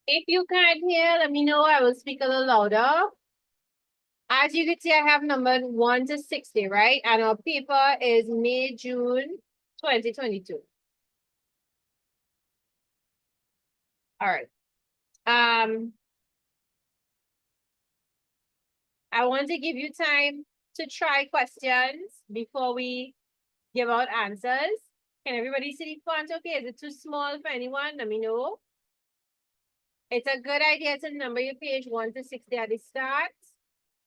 If you can't hear, let me know. I will speak a little louder. As you can see, I have numbered 1 to 60, right? And our paper is May, June 2022. All right. I want to give you time to try questions before we give out answers. Can everybody see the font okay? Is it too small for anyone? Let me know. It's a good idea to number your page 1 to 60 at the start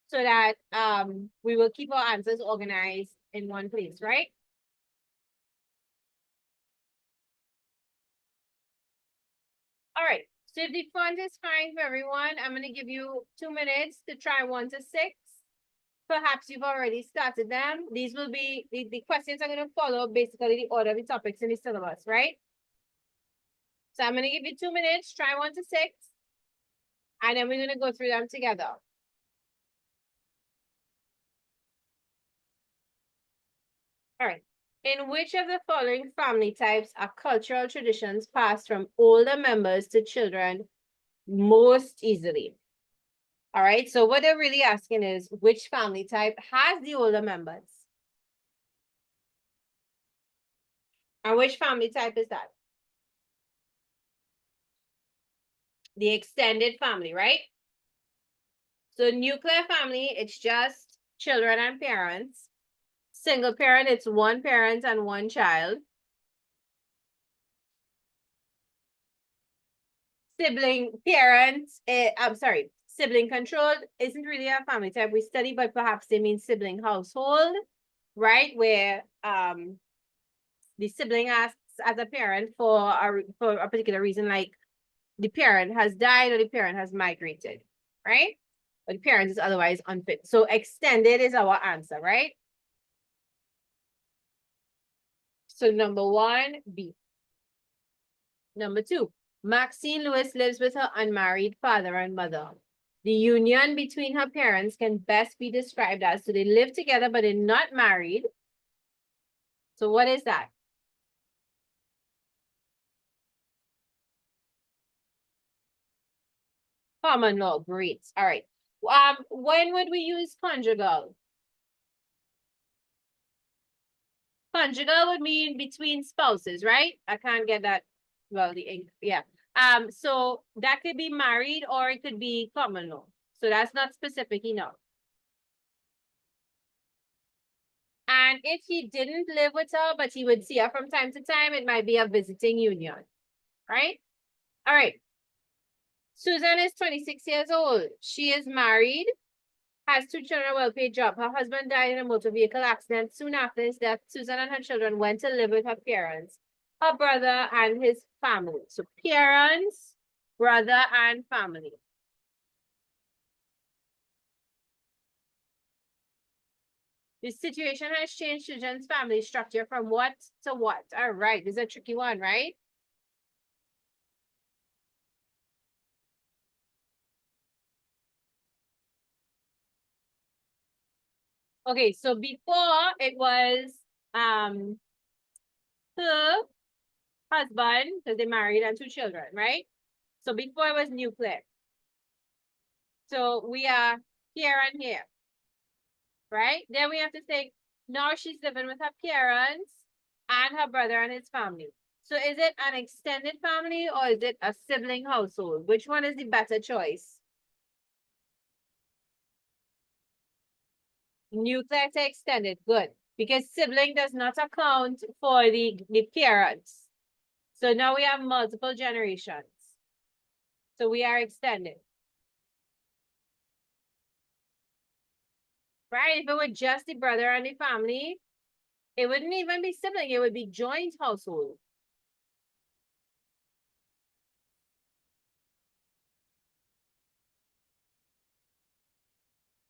so that we will keep our answers organized in one place, right? All right, so if the font is fine for everyone, I'm going to give you 2 minutes to try 1 to 6. Perhaps you've already started them. These will be, the questions are going to follow basically the order of the topics in the syllabus, right? So I'm going to give you 2 minutes, try 1 to 6, and then we're going to go through them together. All right. In which of the following family types are cultural traditions passed from older members to children most easily? All right, so what they're really asking is which family type has the older members? And which family type is that? The extended family, right? So nuclear family, it's just children and parents. Single parent, it's one parent and one child. Sibling parents, sibling controlled isn't really a family type we study, but perhaps they mean sibling household, right? Where the sibling acts as a parent for a particular reason, like the parent has died or the parent has migrated, right? Or the parent is otherwise unfit. So extended is our answer, right? So number 1, B. Number 2, Maxine Lewis lives with her unmarried father and mother. The union between her parents can best be described as, so they live together, but they're not married. So what is that? Common law, great. All right. When would we use conjugal? Conjugal would mean between spouses, right? I can't get that. Well, the ink, yeah. So that could be married or it could be common law. So that's not specific enough. And if he didn't live with her, but he would see her from time to time, it might be a visiting union, right? All right. Susan is 26 years old. She is married, has 2 children, a well-paid job. Her husband died in a motor vehicle accident. Soon after his death, Susan and her children went to live with her parents, her brother, and his family. So parents, brother, and family. The situation has changed Susan's family structure from what to what? All right, this is a tricky one, right? Okay, so before it was her husband, because they married and 2 children, right? So before it was nuclear. So we are here and here, right? Then we have to think, now she's living with her parents and her brother and his family. So is it an extended family or is it a sibling household? Which one is the better choice? Nuclear to extended, good. Because sibling does not account for the parents. So now we have multiple generations. So we are extended. Right? If it were just the brother and the family, it wouldn't even be sibling, it would be joint household.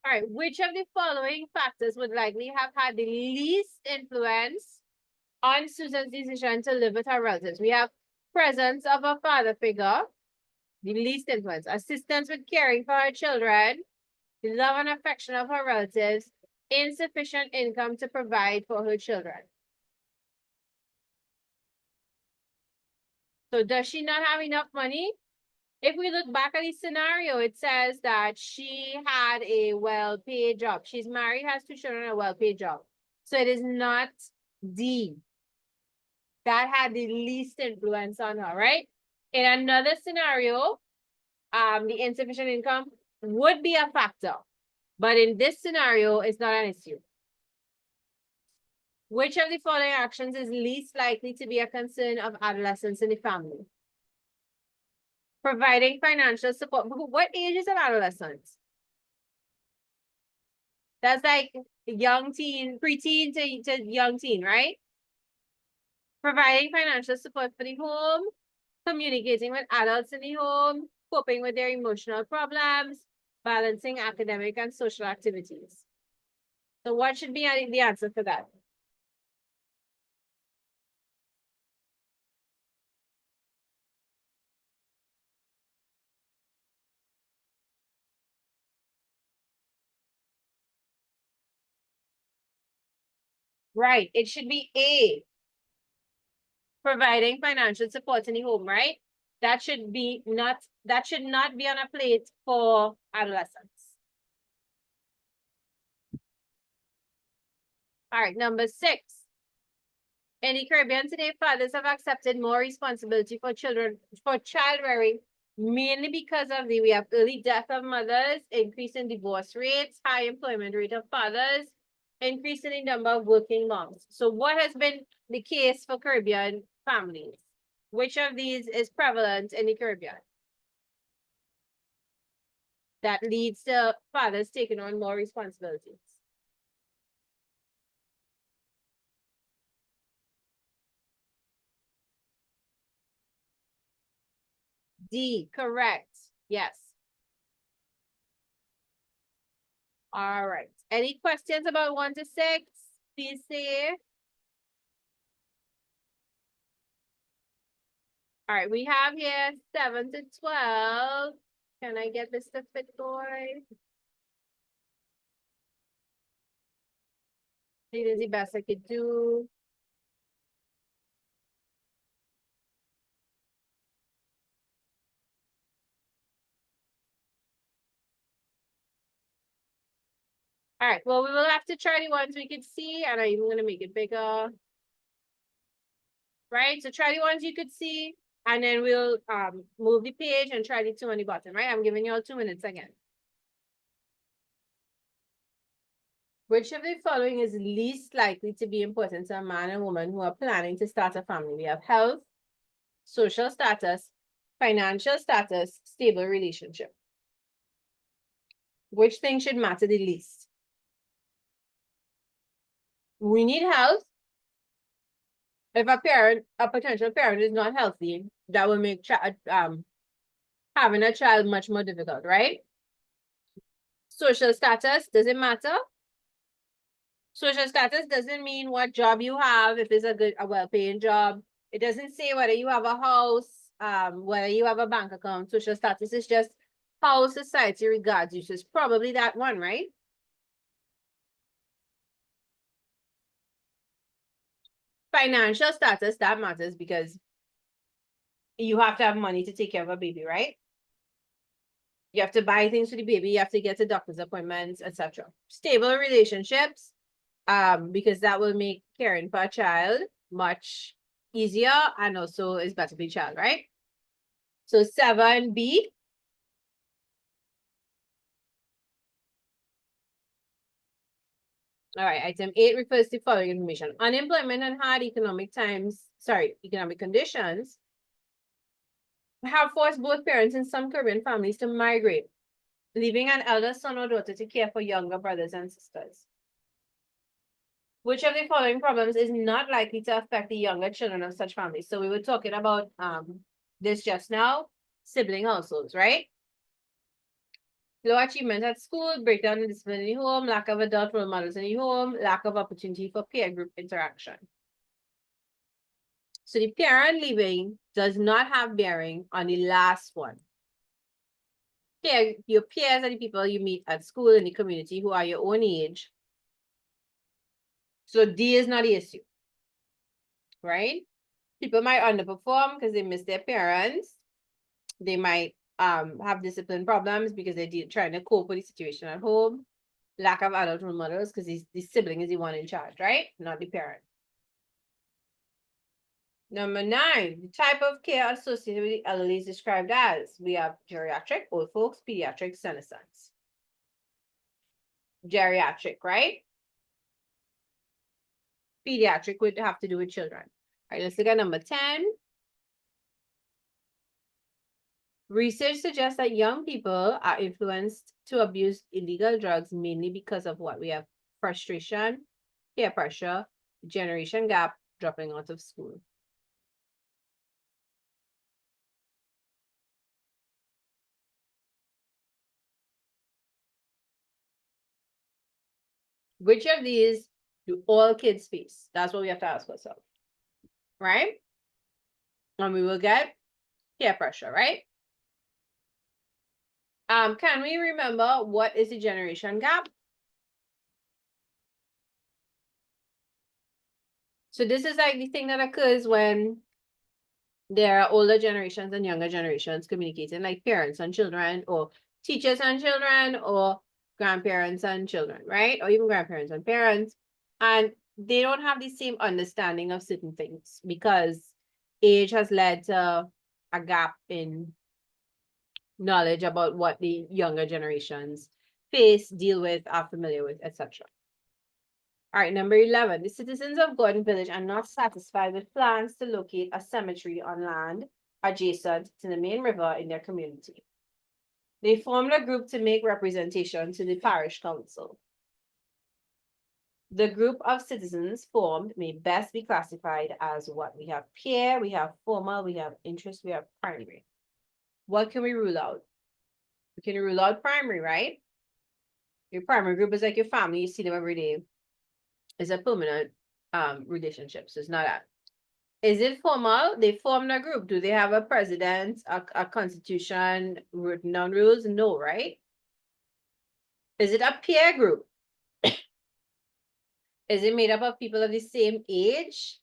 All right, which of the following factors would likely have had the least influence on Susan's decision to live with her relatives? We have presence of a father figure, the least influence, assistance with caring for her children, the love and affection of her relatives, insufficient income to provide for her children. So does she not have enough money? If we look back at the scenario, it says that she had a well-paid job. She's married, has 2 children, a well-paid job. So it is not D. That had the least influence on her, right? In another scenario, the insufficient income would be a factor. But in this scenario, it's not an issue. Which of the following actions is least likely to be a concern of adolescents in the family? Providing financial support. What age is an adolescent? That's like young teen, preteen to young teen, right? Providing financial support for the home, communicating with adults in the home, coping with their emotional problems, balancing academic and social activities. So what should be the answer for that? Right, it should be A. Providing financial support in the home, right? That should not be on a plate for adolescents. All right, number 6. In the Caribbean today, fathers have accepted more responsibility for child rearing, mainly because of we have early death of mothers, increase in divorce rates, high employment rate of fathers, increase in the number of working moms. So what has been the case for Caribbean families? Which of these is prevalent in the Caribbean? That leads to fathers taking on more responsibilities. D, correct. Yes. All right. Any questions about 1 to 6? Please say. All right, we have here 7 to 12. Can I get Mr. Fitboy? He did the best I could do. All right, well, we will have to try the ones we could see, and I'm even going to make it bigger. Right, so try the ones you could see, and then we'll move the page and try the 2 on the bottom, right? I'm giving you all 2 minutes again. Which of the following is least likely to be important to a man and woman who are planning to start a family? We have health, social status, financial status, stable relationship. Which thing should matter the least? We need health. If a potential parent is not healthy, that will make having a child much more difficult, right? Social status, does it matter? Social status doesn't mean what job you have, if it's a well-paying job. It doesn't say whether you have a house, whether you have a bank account. Social status is just how society regards you. So it's probably that one, right? Financial status, that matters because you have to have money to take care of a baby, right? You have to buy things for the baby, you have to get to doctor's appointments, etc. Stable relationships, because that will make caring for a child much easier and also is better for the child, right? So 7B. All right, item 8 refers to following information. Unemployment and hard economic conditions have forced both parents in some Caribbean families to migrate, leaving an elder son or daughter to care for younger brothers and sisters. Which of the following problems is not likely to affect the younger children of such families? So we were talking about this just now, sibling households, right? Low achievement at school, breakdown in discipline in the home, lack of adult role models in the home, lack of opportunity for peer group interaction. So the parent leaving does not have bearing on the last one. Your peers are the people you meet at school in the community who are your own age. So D is not the issue, right? People might underperform because they miss their parents. They might have discipline problems because they're trying to cope with the situation at home. Lack of adult role models because the sibling is the one in charge, right? Not the parent. Number 9, the type of care associated with the elderly is described as, we have geriatric, old folks, pediatric, senescence. Geriatric, right? Pediatric would have to do with children. All right, let's look at number 10. Research suggests that young people are influenced to abuse illegal drugs mainly because of what we have: frustration, peer pressure, generation gap, dropping out of school. Which of these do all kids face? That's what we have to ask ourselves, right? And we will get peer pressure, right? Can we remember what is the generation gap? So this is like the thing that occurs when there are older generations and younger generations communicating, like parents and children, or teachers and children, or grandparents and children, right? Or even grandparents and parents. And they don't have the same understanding of certain things because age has led to a gap in knowledge about what the younger generations face, deal with, are familiar with, etc. All right, number 11. The citizens of Gordon Village are not satisfied with plans to locate a cemetery on land adjacent to the main river in their community. They formed a group to make representation to the parish council. The group of citizens formed may best be classified as what? We have peer, we have formal, we have interest, we have primary. What can we rule out? We can rule out primary, right? Your primary group is like your family, you see them every day. It's a permanent relationship, so it's not that. Is it formal? They formed a group. Do they have a president, a constitution, written down rules? No, right? Is it a peer group? Is it made up of people of the same age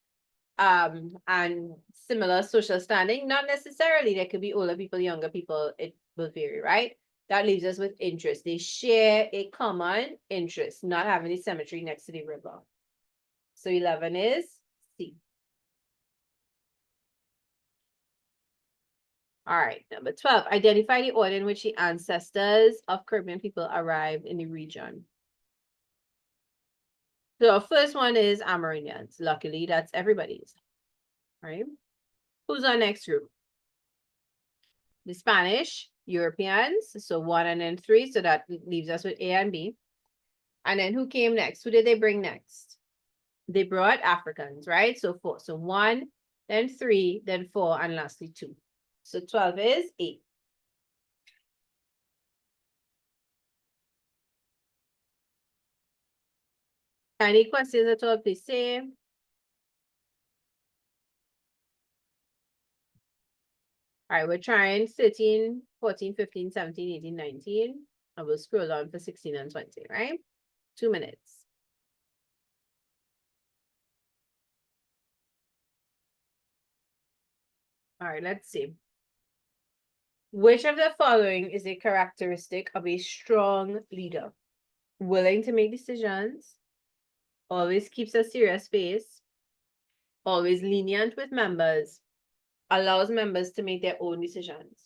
and similar social standing? Not necessarily. There could be older people, younger people. It will vary, right? That leaves us with interest. They share a common interest, not having a cemetery next to the river. So 11 is C. All right, number 12. Identify the order in which the ancestors of Caribbean people arrived in the region. So first one is Amerindians. Luckily, that's everybody's. All right. Who's our next group? The Spanish, Europeans. So 1 and then 3. So that leaves us with A and B. And then who came next? Who did they bring next? They brought Africans, right? So 4. So 1, then 3, then 4, and lastly 2. So 12 is 8. Any questions at all, please say. All right, we're trying 13, 14, 15, 17, 18, 19. I will scroll down for 16 and 20, right? 2 minutes. All right, let's see. Which of the following is a characteristic of a strong leader? Willing to make decisions, always keeps a serious face, always lenient with members, allows members to make their own decisions.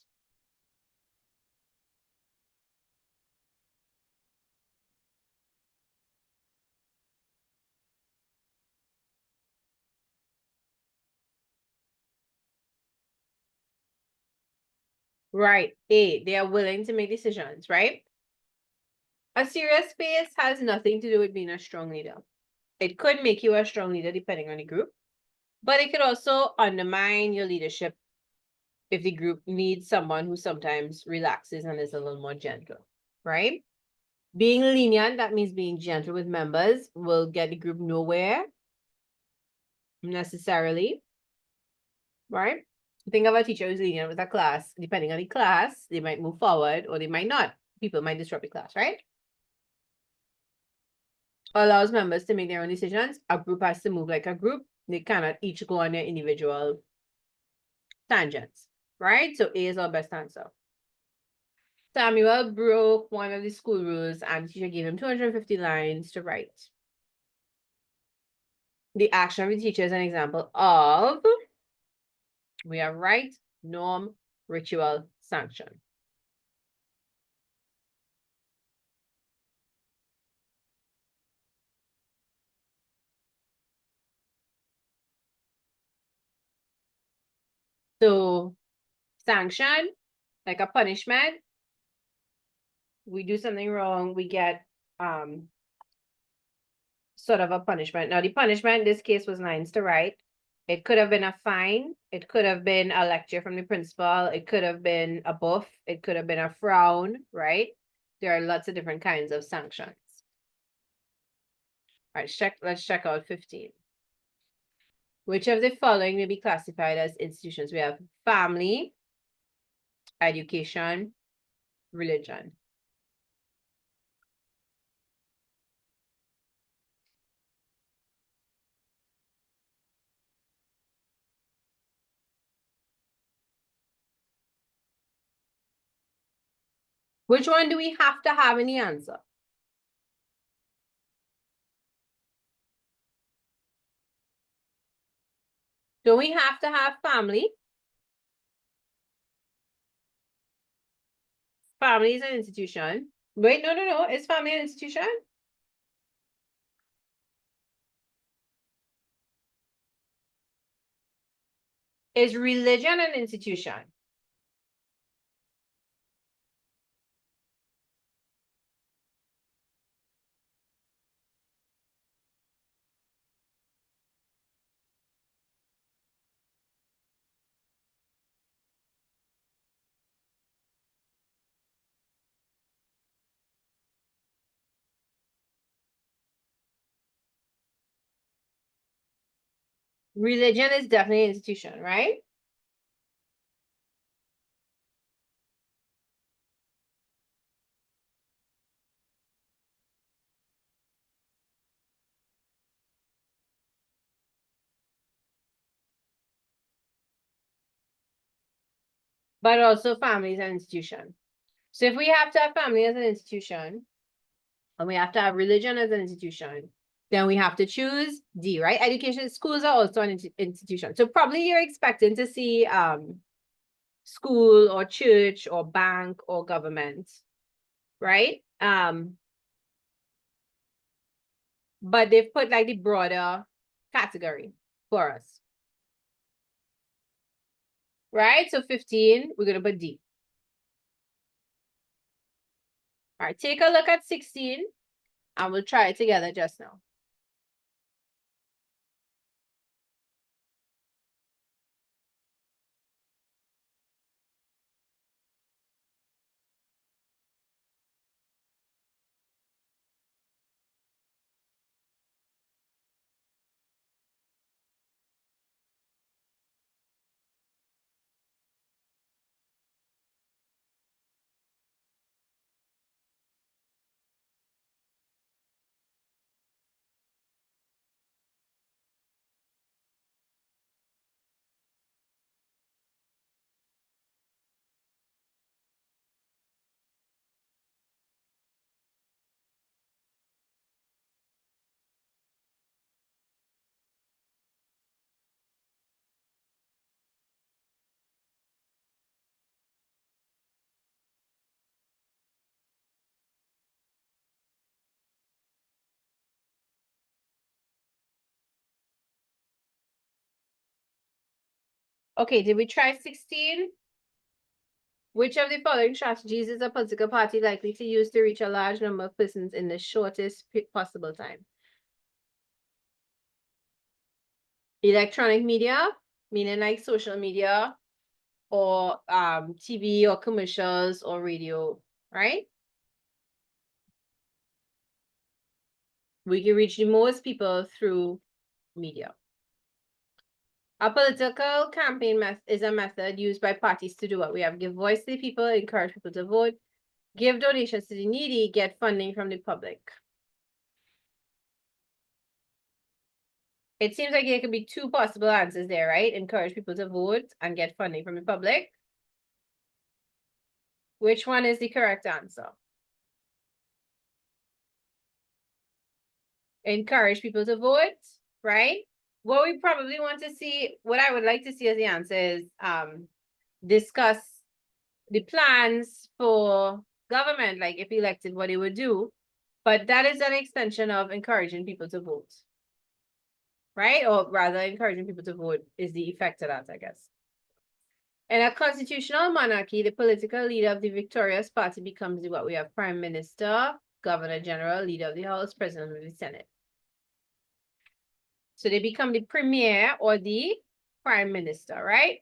Right, A, they are willing to make decisions, right? A serious face has nothing to do with being a strong leader. It could make you a strong leader depending on the group, but it could also undermine your leadership if the group needs someone who sometimes relaxes and is a little more gentle, right? Being lenient, that means being gentle with members, will get the group nowhere necessarily, right? Think of a teacher who's lenient with a class. Depending on the class, they might move forward or they might not. People might disrupt the class, right? Allows members to make their own decisions. A group has to move like a group. They cannot each go on their individual tangents, right? So A is our best answer. Samuel broke one of the school rules and the teacher gave him 250 lines to write. The action of the teacher is an example of, we have right, norm, ritual, sanction. So sanction, like a punishment, we do something wrong, we get sort of a punishment. Now the punishment in this case was lines to write. It could have been a fine, it could have been a lecture from the principal, it could have been a buff, it could have been a frown, right? There are lots of different kinds of sanctions. All right, let's check out 15. Which of the following may be classified as institutions? We have family, education, religion. Which one do we have to have in the answer? Do we have to have family? Family is an institution. Wait, no. Is family an institution? Is religion an institution? Religion is definitely an institution, right? But also family is an institution. So if we have to have family as an institution, and we have to have religion as an institution, then we have to choose D, right? Education, schools are also an institution. So probably you're expecting to see school or church or bank or government, right? But they've put like the broader category for us. Right? So 15, we're gonna put D. All right, take a look at 16 and we'll try it together just now. Okay, did we try 16? Which of the following strategies is a political party likely to use to reach a large number of persons in the shortest possible time? Electronic media, meaning like social media, or TV or commercials or radio, right? We can reach the most people through media. A political campaign is a method used by parties to do what? We have give voice to the people, encourage people to vote, give donations to the needy, get funding from the public. It seems like there could be two possible answers there, right? Encourage people to vote and get funding from the public. Which one is the correct answer? Encourage people to vote, right? What we probably want to see, what I would like to see as the answer is discuss the plans for government, like if elected, what they would do. But that is an extension of encouraging people to vote, right? Or rather, encouraging people to vote is the effect of that, I guess. In a constitutional monarchy, the political leader of the victorious party becomes what we have: prime minister, governor general, leader of the house, president of the senate. So they become the premier or the prime minister, right?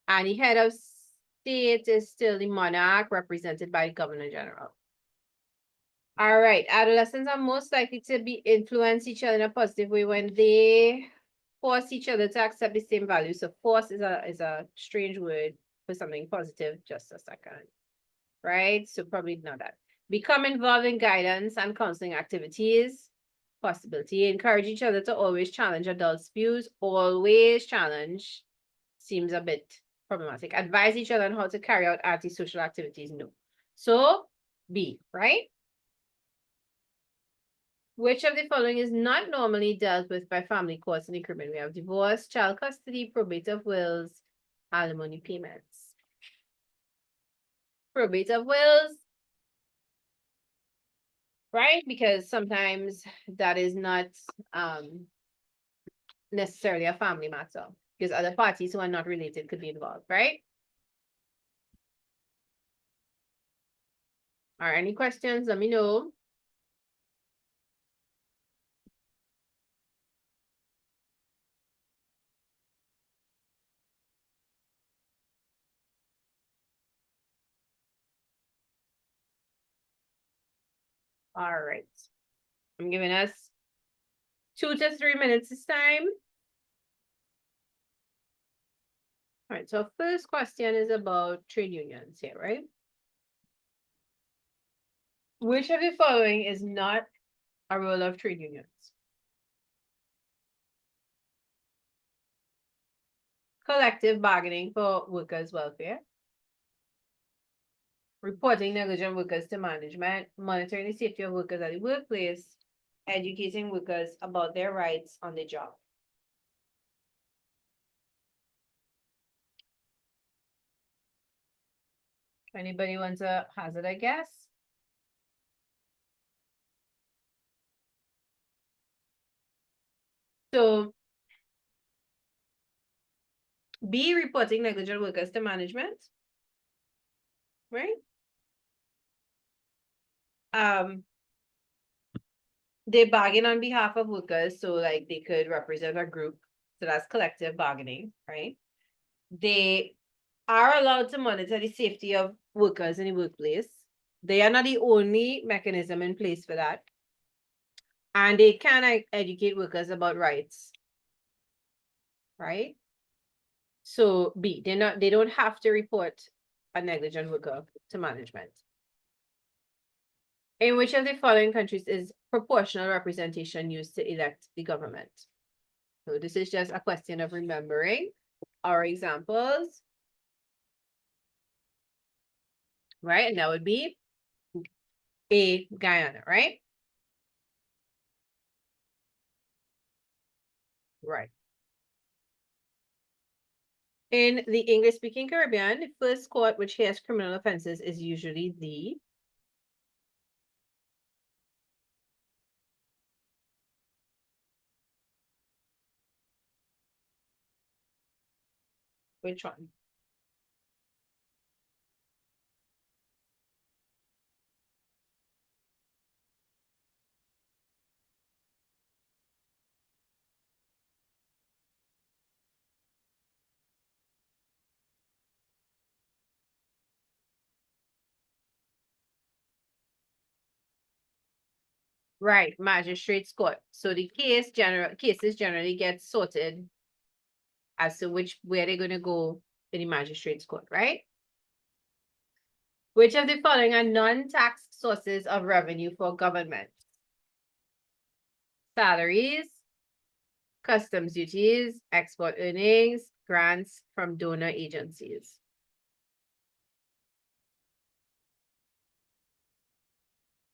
And the head of state is still the monarch, represented by the governor general. All right, adolescents are most likely to be influence each other in a positive way when they force each other to accept the same values. So force is a strange word for something positive. Just a second, right? So probably not that. Become involved in guidance and counseling activities. Possibility. Encourage each other to always challenge adults' views. Always challenge seems a bit problematic. Advise each other on how to carry out anti-social activities. No. So B, right? Which of the following is not normally dealt with by family courts in the criminal? We have divorce, child custody, probate of wills, alimony payments. Probate of wills, right? Because sometimes that is not necessarily a family matter, because other parties who are not related could be involved, right? Are any questions? Let me know. All right. I'm giving us 2 to 3 minutes this time. All right, so first question is about trade unions here, right? Which of the following is not a role of trade unions? Collective bargaining for workers' welfare, reporting negligent workers to management, monitoring the safety of workers at the workplace, educating workers about their rights on the job. Anybody wants to hazard a guess? So B, reporting negligent workers to management, right? They bargain on behalf of workers, so like they could represent a group. So that's collective bargaining, right? They are allowed to monitor the safety of workers in the workplace. They are not the only mechanism in place for that. And they can educate workers about rights, right? So B, they don't have to report a negligent worker to management. In which of the following countries is proportional representation used to elect the government? So this is just a question of remembering our examples, right? And that would be A, Guyana, right? Right. In the English-speaking Caribbean, the first court which hears criminal offenses is usually the which one? Right, magistrate's court. So the cases generally get sorted as to where they're going to go in the magistrate's court, right? Which of the following are non-tax sources of revenue for government? Salaries, customs duties, export earnings, grants from donor agencies.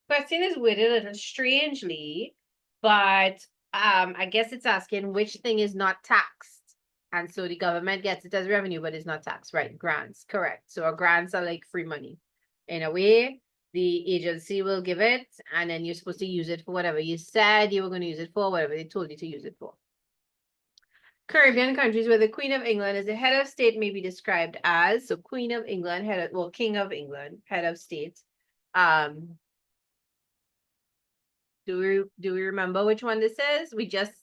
Question is worded a little strangely, but I guess it's asking which thing is not taxed. And so the government gets it as revenue, but it's not taxed, right? Grants, correct. So our grants are like free money. In a way, the agency will give it, and then you're supposed to use it for whatever you said you were going to use it for, whatever they told you to use it for. Caribbean countries where the Queen of England is the head of state may be described as, so Queen of England, head of, well, King of England, head of state. Do we remember which one this is? We just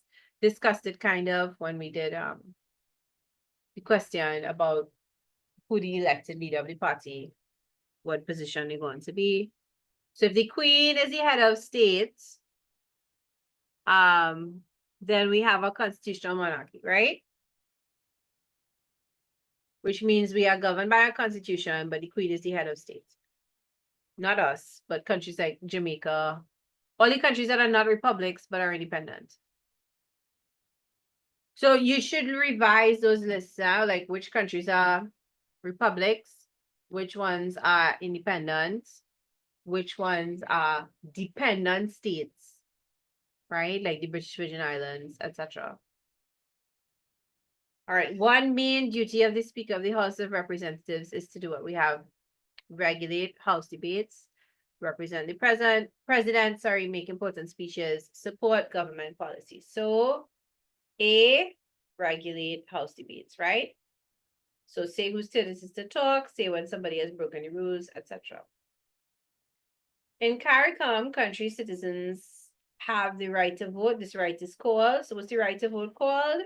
discussed it kind of when we did the question about who the elected leader of the party, what position they're going to be. So if the Queen is the head of state, then we have a constitutional monarchy, right? Which means we are governed by a constitution, but the Queen is the head of state. Not us, but countries like Jamaica, all the countries that are not republics but are independent. So you should revise those lists now, like which countries are republics, which ones are independent, which ones are dependent states, right? Like the British Virgin Islands, etc. All right, one main duty of the Speaker of the House of Representatives is to do what we have: regulate House debates, represent the president, make important speeches, support government policies. So A, regulate House debates, right? So say whose turn it is to talk, say when somebody has broken the rules, etc. In CARICOM, country citizens have the right to vote. This right is called. So what's the right to vote called?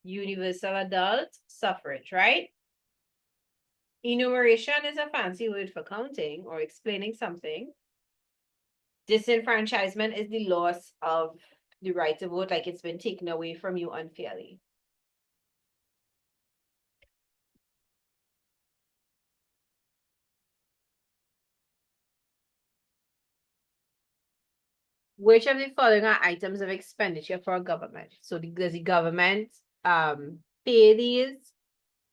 Universal adult suffrage, right? Enumeration is a fancy word for counting or explaining something. Disenfranchisement is the loss of the right to vote, like it's been taken away from you unfairly. Which of the following are items of expenditure for a government? So does the government pay these?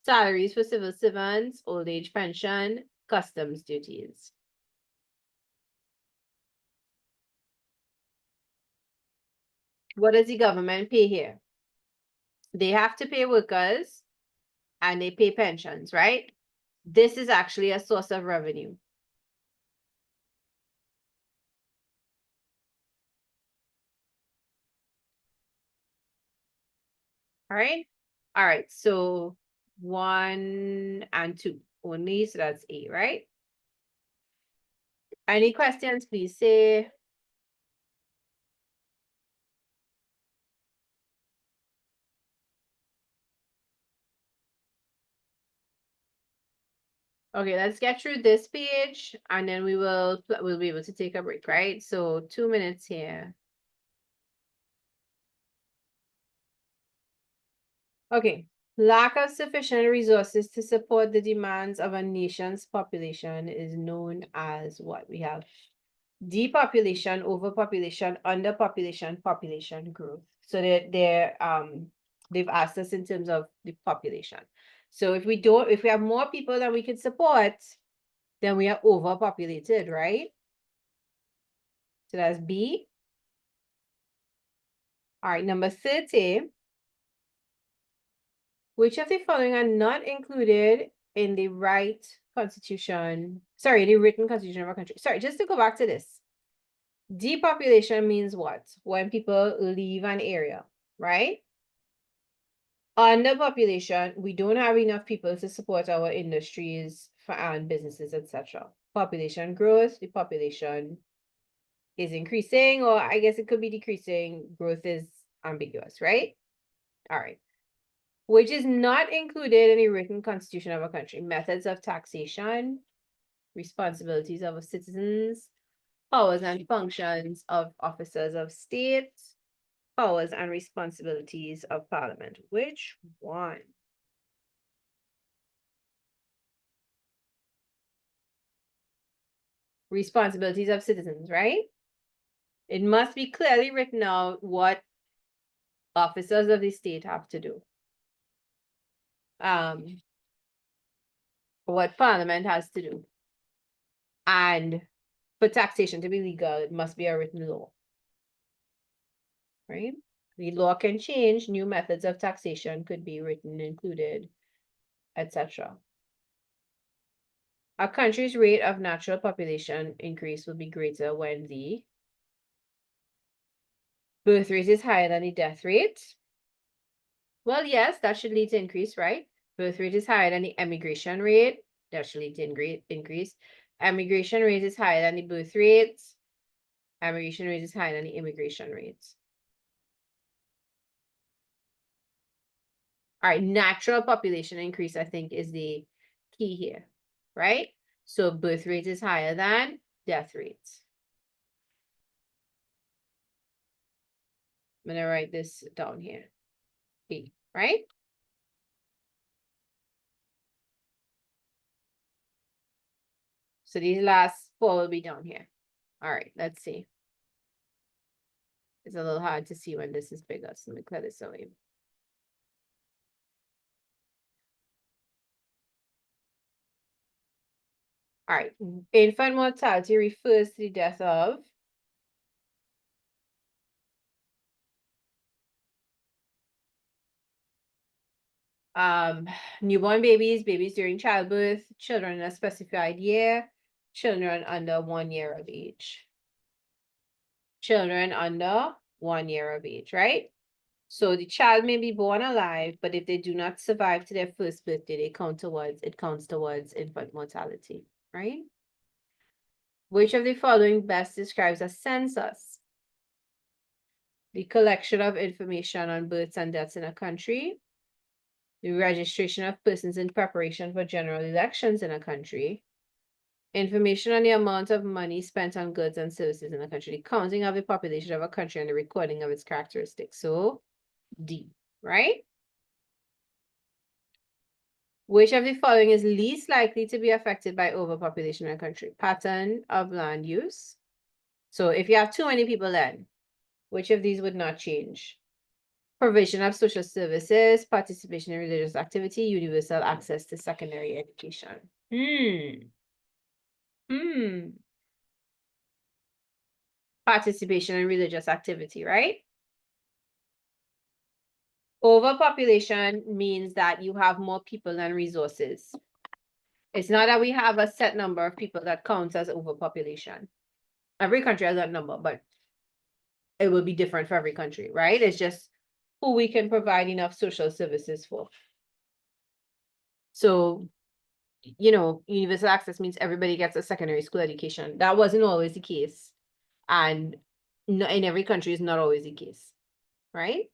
Salaries for civil servants, old age pension, customs duties. What does the government pay here? They have to pay workers and they pay pensions, right? This is actually a source of revenue. All right. All right. So 1 and 2 only. So that's 8, right? Any questions, please say. Okay, let's get through this page and then we'll be able to take a break, right? So 2 minutes here. Okay, lack of sufficient resources to support the demands of a nation's population is known as what? We have depopulation, overpopulation, underpopulation, population growth. So they've asked us in terms of the population. So if we have more people than we can support, then we are overpopulated, right? So that's B. All right, number 30. Which of the following are not included in the the written constitution of our country? Sorry, just to go back to this. Depopulation means what? When people leave an area, right? Underpopulation, we don't have enough people to support our industries and businesses, etc. Population growth, the population is increasing, or I guess it could be decreasing. Growth is ambiguous, right? All right. Which is not included in the written constitution of a country: methods of taxation, responsibilities of citizens, powers and functions of officers of state, powers and responsibilities of parliament. Which one? Responsibilities of citizens, right? It must be clearly written out what officers of the state have to do. What parliament has to do. And for taxation to be legal, it must be a written law. Right? The law can change, new methods of taxation could be written, included, etc. A country's rate of natural population increase will be greater when the birth rate is higher than the death rate. Well, yes, that should lead to increase, right? Birth rate is higher than the emigration rate. That should lead to increase. Emigration rate is higher than the birth rate. Emigration rate is higher than the immigration rate. All right, natural population increase, I think, is the key here, right? So birth rate is higher than death rate. I'm gonna write this down here. B, right? So these last four will be down here. All right, let's see. It's a little hard to see when this is bigger, so let me clear this away. All right, infant mortality refers to the death of newborn babies, babies during childbirth, children in a specified year, children under 1 year of age. Children under 1 year of age, right? So the child may be born alive, but if they do not survive to their first birthday, it counts towards infant mortality, right? Which of the following best describes a census? The collection of information on births and deaths in a country, the registration of persons in preparation for general elections in a country, information on the amount of money spent on goods and services in a country, the counting of the population of a country and the recording of its characteristics. So D, right? Which of the following is least likely to be affected by overpopulation in a country? Pattern of land use. So if you have too many people then, which of these would not change? Provision of social services, participation in religious activity, universal access to secondary education. Participation in religious activity, right? Overpopulation means that you have more people than resources. It's not that we have a set number of people that counts as overpopulation. Every country has that number, but it will be different for every country, right? It's just who we can provide enough social services for. So, universal access means everybody gets a secondary school education. That wasn't always the case. And in every country is not always the case, right?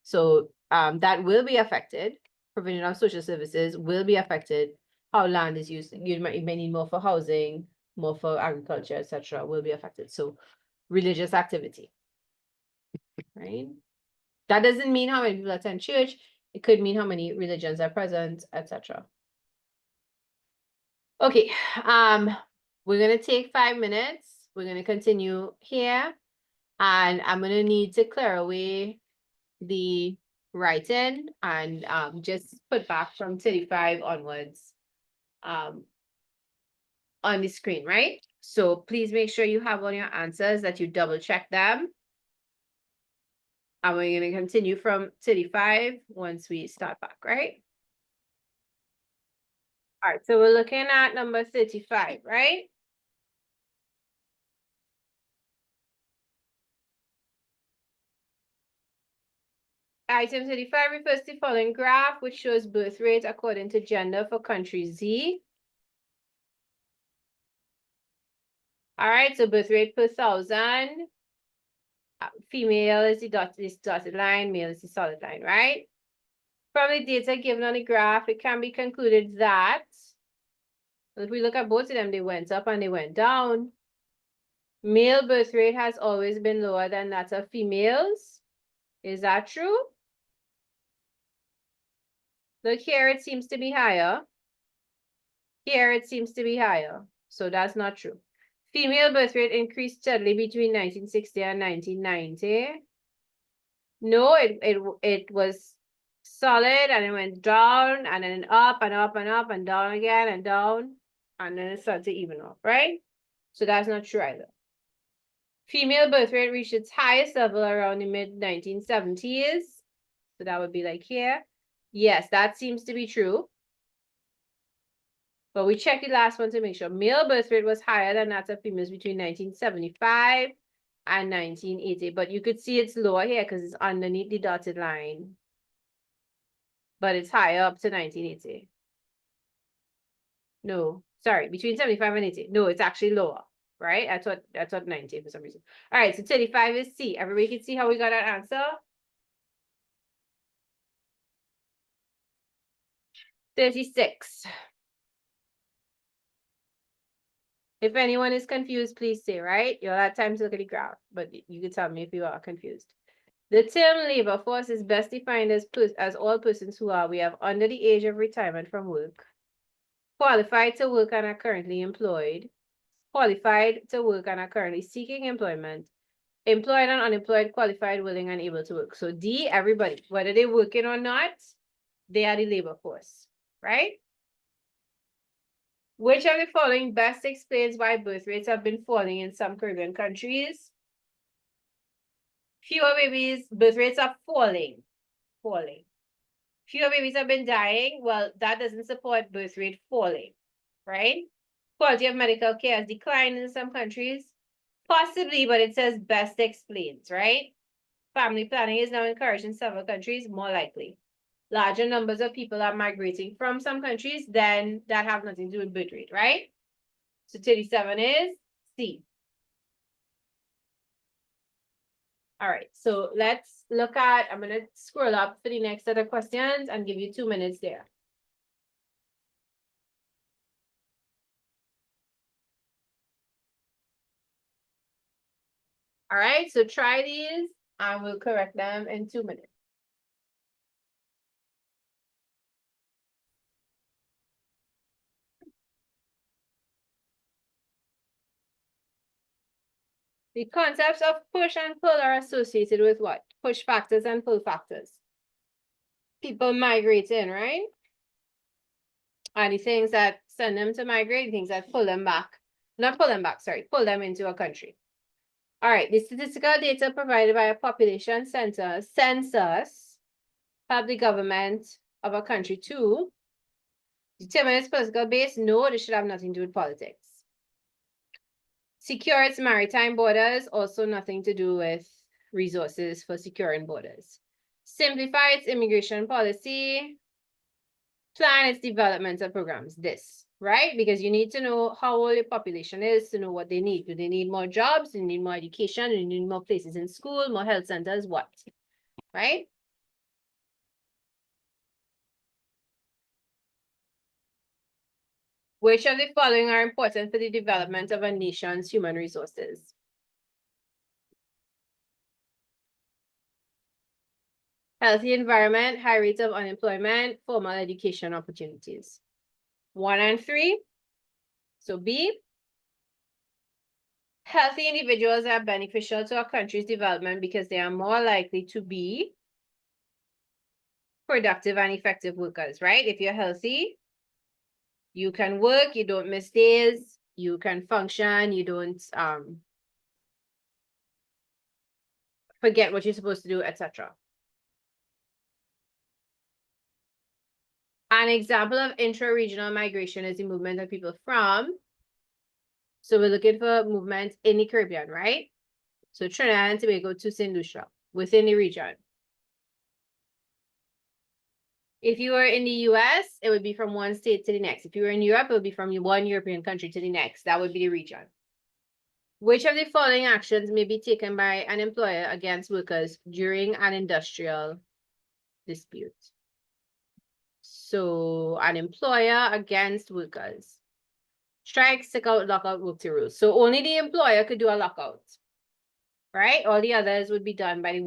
So that will be affected. Provision of social services will be affected. How land is used, you may need more for housing, more for agriculture, etc. will be affected. So religious activity, right? That doesn't mean how many people attend church. It could mean how many religions are present, etc. Okay, we're gonna take 5 minutes. We're gonna continue here, and I'm gonna need to clear away the writing and just put back from 35 onwards on the screen, right? So please make sure you have all your answers, that you double check them. And we're going to continue from 35 once we start back, right? All right, so we're looking at number 35, right? Item 35 refers to the following graph, which shows birth rate according to gender for country Z. All right, so birth rate per 1,000. Female is the dotted line, male is the solid line, right? From the data given on the graph, it can be concluded that if we look at both of them, they went up and they went down. Male birth rate has always been lower than that of females. Is that true? Look here, it seems to be higher. Here, it seems to be higher. So that's not true. Female birth rate increased steadily between 1960 and 1990. No, it was solid and it went down and then up and up and up and down again and down. and then it starts to even off, right? So that's not true either. Female birth rate reached its highest level around the mid-1970s. So that would be like here. Yes, that seems to be true. But we checked the last one to make sure. Male birth rate was higher than that of females between 1975 and 1980. But you could see it's lower here because it's underneath the dotted line. But it's higher up to 1980. No, sorry, between 75 and 80. No, it's actually lower, right? I thought 90 for some reason. All right, so 35 is C. Everybody can see how we got our answer? 36. If anyone is confused, please say, right? You'll have time to look at the graph, but you can tell me if you are confused. The term labor force is best defined as all persons who are, we have under the age of retirement from work, qualified to work and are currently employed, qualified to work and are currently seeking employment, employed and unemployed, qualified, willing, and able to work. So D, everybody, whether they're working or not, they are the labor force, right? Which of the following best explains why birth rates have been falling in some Caribbean countries? Fewer babies, birth rates are falling. Fewer babies have been dying. Well, that doesn't support birth rate falling, right? Quality of medical care has declined in some countries. Possibly, but it says best explains, right? Family planning is now encouraged in several countries, more likely. Larger numbers of people are migrating from some countries, then that have nothing to do with birth rate, right? So 37 is C. All right, so let's look at, I'm going to scroll up for the next set of questions and give you 2 minutes there. All right, so try these and we'll correct them in 2 minutes. The concepts of push and pull are associated with what? Push factors and pull factors. People migrating, right? And the things that send them to migrate, things that pull them back. Not pull them back, sorry, pull them into a country. All right, the statistical data provided by a population census help the government of a country to determine its political base. No, this should have nothing to do with politics. Secure its maritime borders, also nothing to do with resources for securing borders. Simplify its immigration policy. Plan its developmental programs, this, right? Because you need to know how old your population is to know what they need. Do they need more jobs? Do they need more education? Do they need more places in school, more health centers? What, right? Which of the following are important for the development of a nation's human resources? Healthy environment, high rates of unemployment, formal education opportunities. 1 and 3. So B. Healthy individuals are beneficial to a country's development because they are more likely to be productive and effective workers, right? If you're healthy, you can work, you don't miss days, you can function, you don't forget what you're supposed to do, etc. An example of intra-regional migration is the movement of people from, so we're looking for movement in the Caribbean, right? So Trinidad and Tobago to St. Lucia, within the region. If you were in the US, it would be from one state to the next. If you were in Europe, it would be from one European country to the next. That would be the region. Which of the following actions may be taken by an employer against workers during an industrial dispute? So an employer against workers. Strike, sick out, lockout, work to rules. So only the employer could do a lockout, right? All the others would be done by the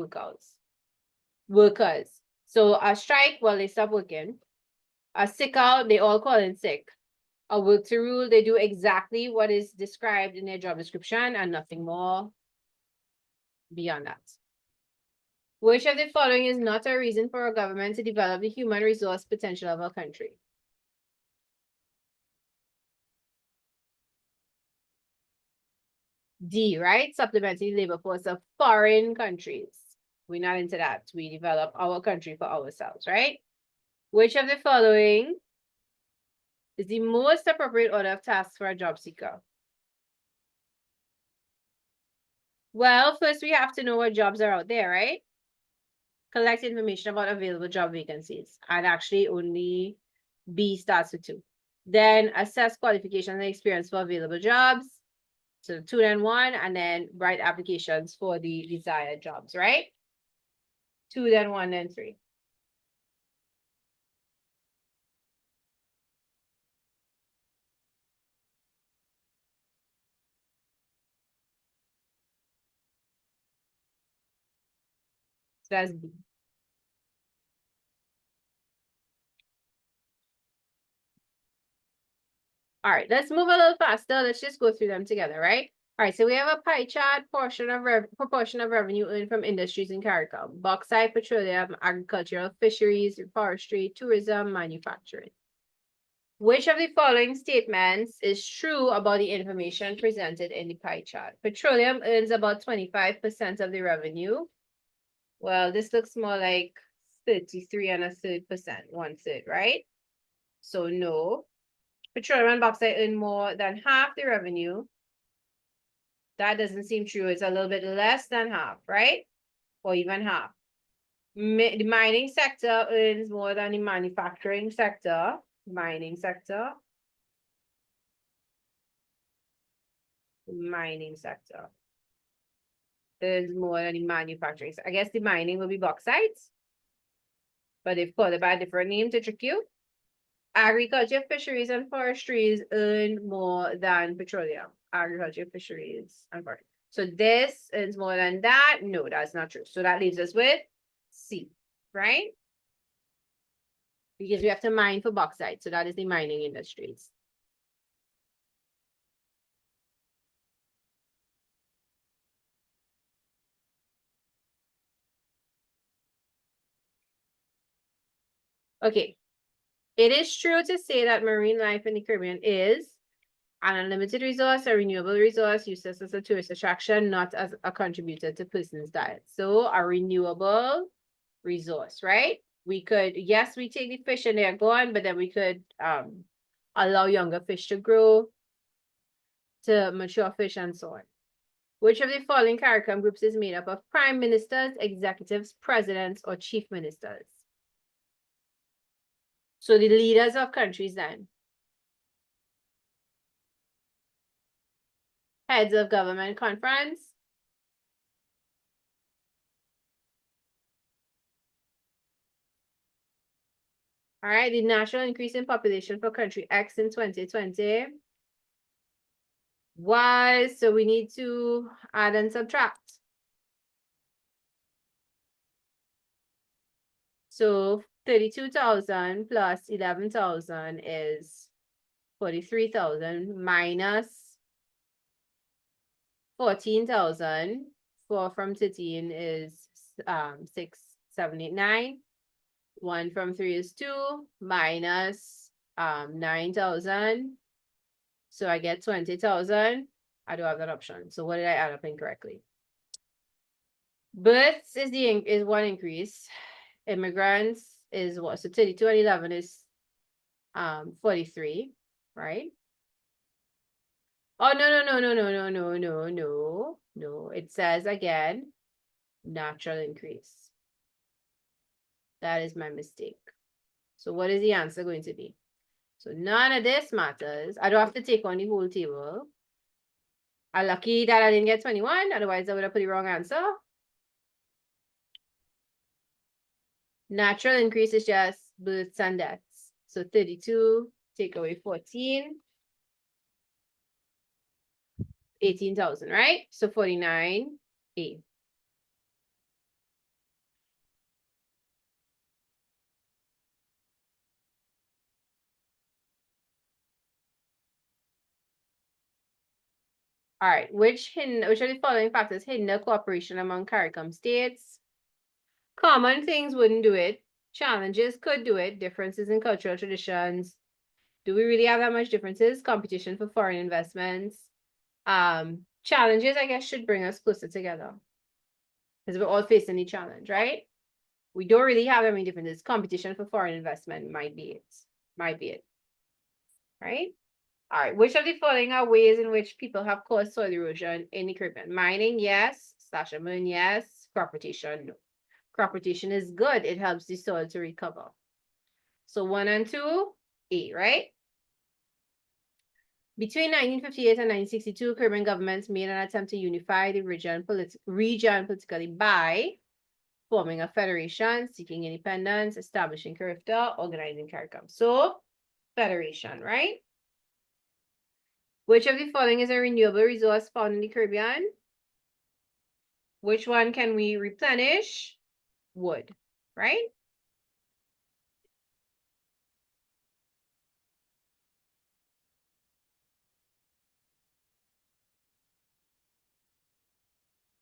workers. So a strike, well, they stop working. A sick out, they all call in sick. A work to rule, they do exactly what is described in their job description and nothing more beyond that. Which of the following is not a reason for a government to develop the human resource potential of a country? D, right? Supplementing labor force of foreign countries. We're not into that. We develop our country for ourselves, right? Which of the following is the most appropriate order of tasks for a job seeker? Well, first we have to know what jobs are out there, right? Collect information about available job vacancies. And actually only B starts with 2. Then assess qualifications and experience for available jobs. So 2 then 1, and then write applications for the desired jobs, right? 2 then 1 then 3. So that's B. All right, let's move a little faster. Let's just go through them together, right? All right, so we have a pie chart proportion of revenue earned from industries in CARICOM: bauxite, petroleum, agricultural, fisheries, forestry, tourism, manufacturing. Which of the following statements is true about the information presented in the pie chart? Petroleum earns about 25% of the revenue. Well, this looks more like 33 and a third percent, 1/3, right? So no. Petroleum and bauxite earn more than half the revenue. That doesn't seem true. It's a little bit less than half, right? Or even half. The mining sector earns more than the manufacturing sector. Mining sector. Mining sector earns more than the manufacturing. I guess the mining will be bauxite, but they've called it by a different name to trick you. Agriculture, fisheries, and forestries earn more than petroleum. Agriculture, fisheries, and forestry. So this earns more than that. No, that's not true. So that leaves us with C, right? Because we have to mine for bauxite. So that is the mining industries. Okay. It is true to say that marine life in the Caribbean is an unlimited resource, a renewable resource, useless as a tourist attraction, not as a contributor to person's diet. So a renewable resource, right? We could, yes, we take the fish and they're gone, but then we could allow younger fish to grow, to mature fish and so on. Which of the following CARICOM groups is made up of prime ministers, executives, presidents, or chief ministers? So the leaders of countries then. Heads of government conference. All right, the national increase in population for country X in 2020 was, so we need to add and subtract. So 32,000 plus 11,000 is 43,000 minus 14,000. 4 from 13 is 6, 7, 8, 9. 1 from 3 is 2 minus 9,000. So I get 20,000. I do have that option. So what did I add up incorrectly? Births is one increase. Immigrants is what? So 32 and 11 is 43, right? Oh, no. It says again, natural increase. That is my mistake. So what is the answer going to be? So none of this matters. I don't have to take on the whole table. I'm lucky that I didn't get 21. Otherwise, I would have put the wrong answer. Natural increase is just births and deaths. So 32, take away 14. 18,000, right? So 49A. All right, which of the following factors hinder cooperation among CARICOM states? Common things wouldn't do it. Challenges could do it. Differences in cultural traditions. Do we really have that much differences? Competition for foreign investments. Challenges, I guess, should bring us closer together. Because we're all facing the challenge, right? We don't really have any differences. Competition for foreign investment might be it. Might be it. Right? All right. Which of the following are ways in which people have caused soil erosion in the Caribbean? Mining, yes. Slash and burn, yes. Crop rotation, no. Crop rotation is good. It helps the soil to recover. So 1 and 2, A, right? Between 1958 and 1962, Caribbean governments made an attempt to unify the region politically by forming a federation, seeking independence, establishing CARIFTA, organizing CARICOM. So, federation, right? Which of the following is a renewable resource found in the Caribbean? Which one can we replenish? Wood, right?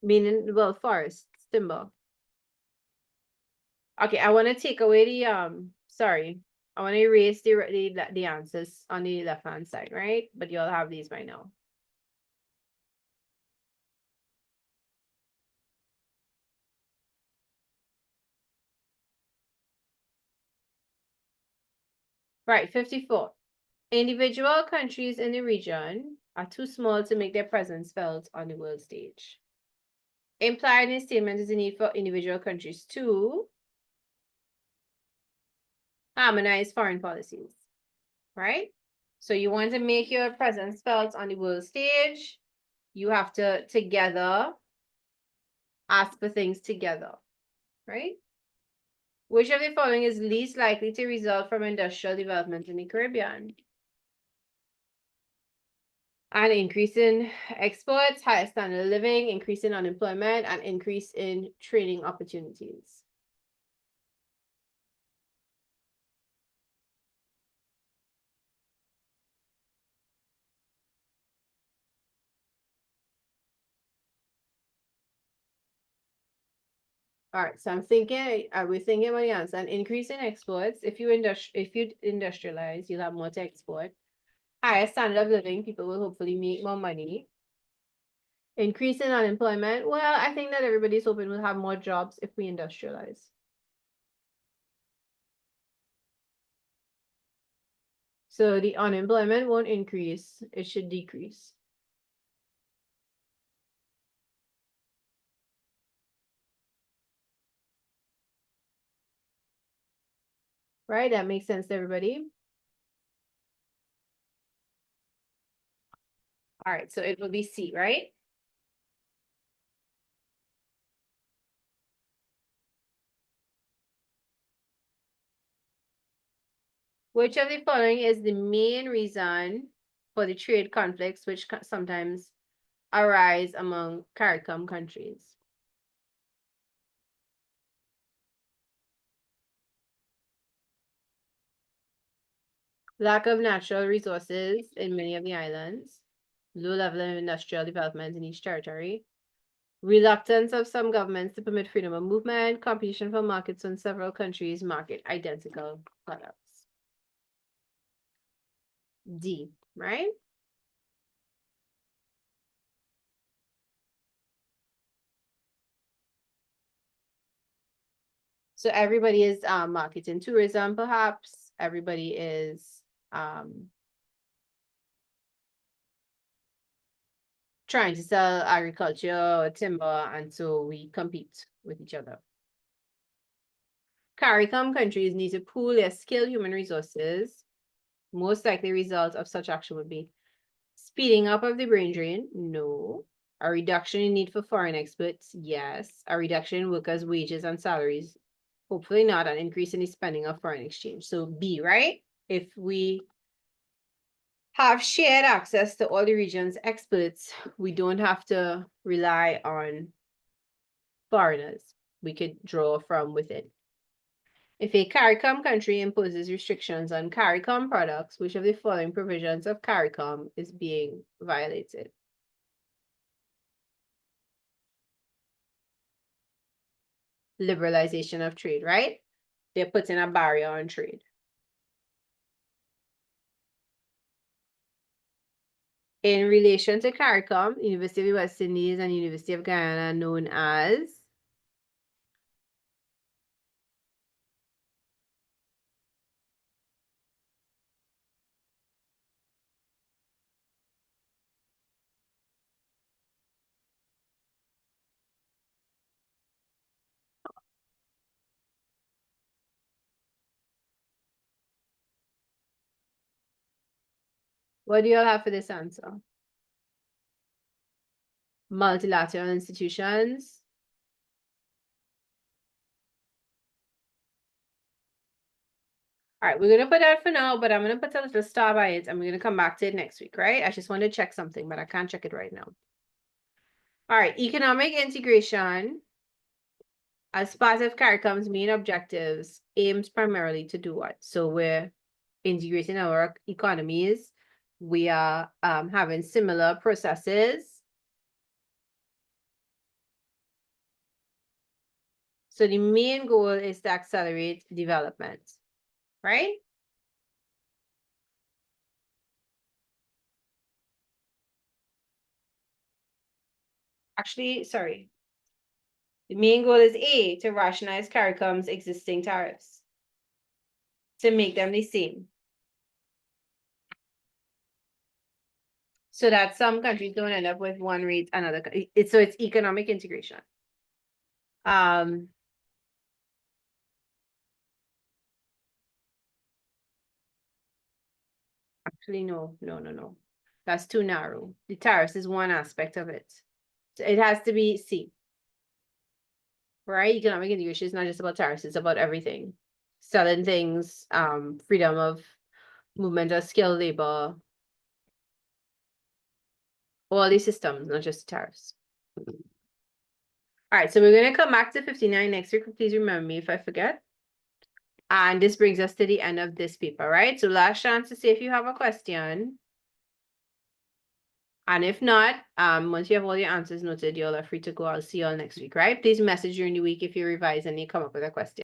Meaning, well, forest, timber. Okay, I want to take away the sorry. I want to erase the answers on the left-hand side, right? But you'll have these by now. Right, 54. Individual countries in the region are too small to make their presence felt on the world stage. Implied in the statement is the need for individual countries to harmonize foreign policies, right? So you want to make your presence felt on the world stage, you have to together ask for things together, right? Which of the following is least likely to result from industrial development in the Caribbean? An increase in exports, higher standard of living, increase in unemployment, and increase in training opportunities. All right, so I'm thinking, are we thinking about the answer? An increase in exports. If you industrialize, you'll have more to export. Higher standard of living, people will hopefully make more money. Increase in unemployment. Well, I think that everybody's hoping we'll have more jobs if we industrialize. So the unemployment won't increase, it should decrease. Right, that makes sense to everybody. All right, so it will be C, right? Which of the following is the main reason for the trade conflicts which sometimes arise among CARICOM countries? Lack of natural resources in many of the islands, low level of industrial development in each territory, reluctance of some governments to permit freedom of movement, competition for markets when several countries market identical products. D, right? So everybody is marketing tourism, perhaps. Everybody is trying to sell agriculture or timber, and so we compete with each other. CARICOM countries need to pool their skilled human resources. Most likely result of such action would be speeding up of the brain drain. No. A reduction in need for foreign experts. Yes. A reduction in workers' wages and salaries. Hopefully not an increase in the spending of foreign exchange. So B, right? If we have shared access to all the region's experts, we don't have to rely on foreigners. We could draw from within. If a CARICOM country imposes restrictions on CARICOM products, which of the following provisions of CARICOM is being violated? Liberalization of trade, right? They're putting a barrier on trade. in relation to CARICOM, University of the West Indies and University of Guyana, known as what do you all have for this answer? Multilateral institutions. All right, we're gonna put that for now, but I'm gonna put a little star by it and we're gonna come back to it next week, right? I just want to check something, but I can't check it right now. All right, economic integration as part of CARICOM's main objectives aims primarily to do what? So we're integrating our economies. We are having similar processes. So the main goal is to accelerate development, right? Actually, sorry. The main goal is A, to rationalize CARICOM's existing tariffs, to make them the same. So that some countries don't end up with one rate, another, so it's economic integration. Actually, no. That's too narrow. The tariffs is one aspect of it. So it has to be C. Right? Economic integration is not just about tariffs, it's about everything. Selling things, freedom of movement of skilled labor, all these systems, not just tariffs. All right, so we're gonna come back to 59 next week. Please remember me if I forget. And this brings us to the end of this paper, right? So last chance to see if you have a question. And if not, once you have all your answers noted, you'll are free to go. I'll see you all next week, right? Please message during the week if you revise and you come up with a question.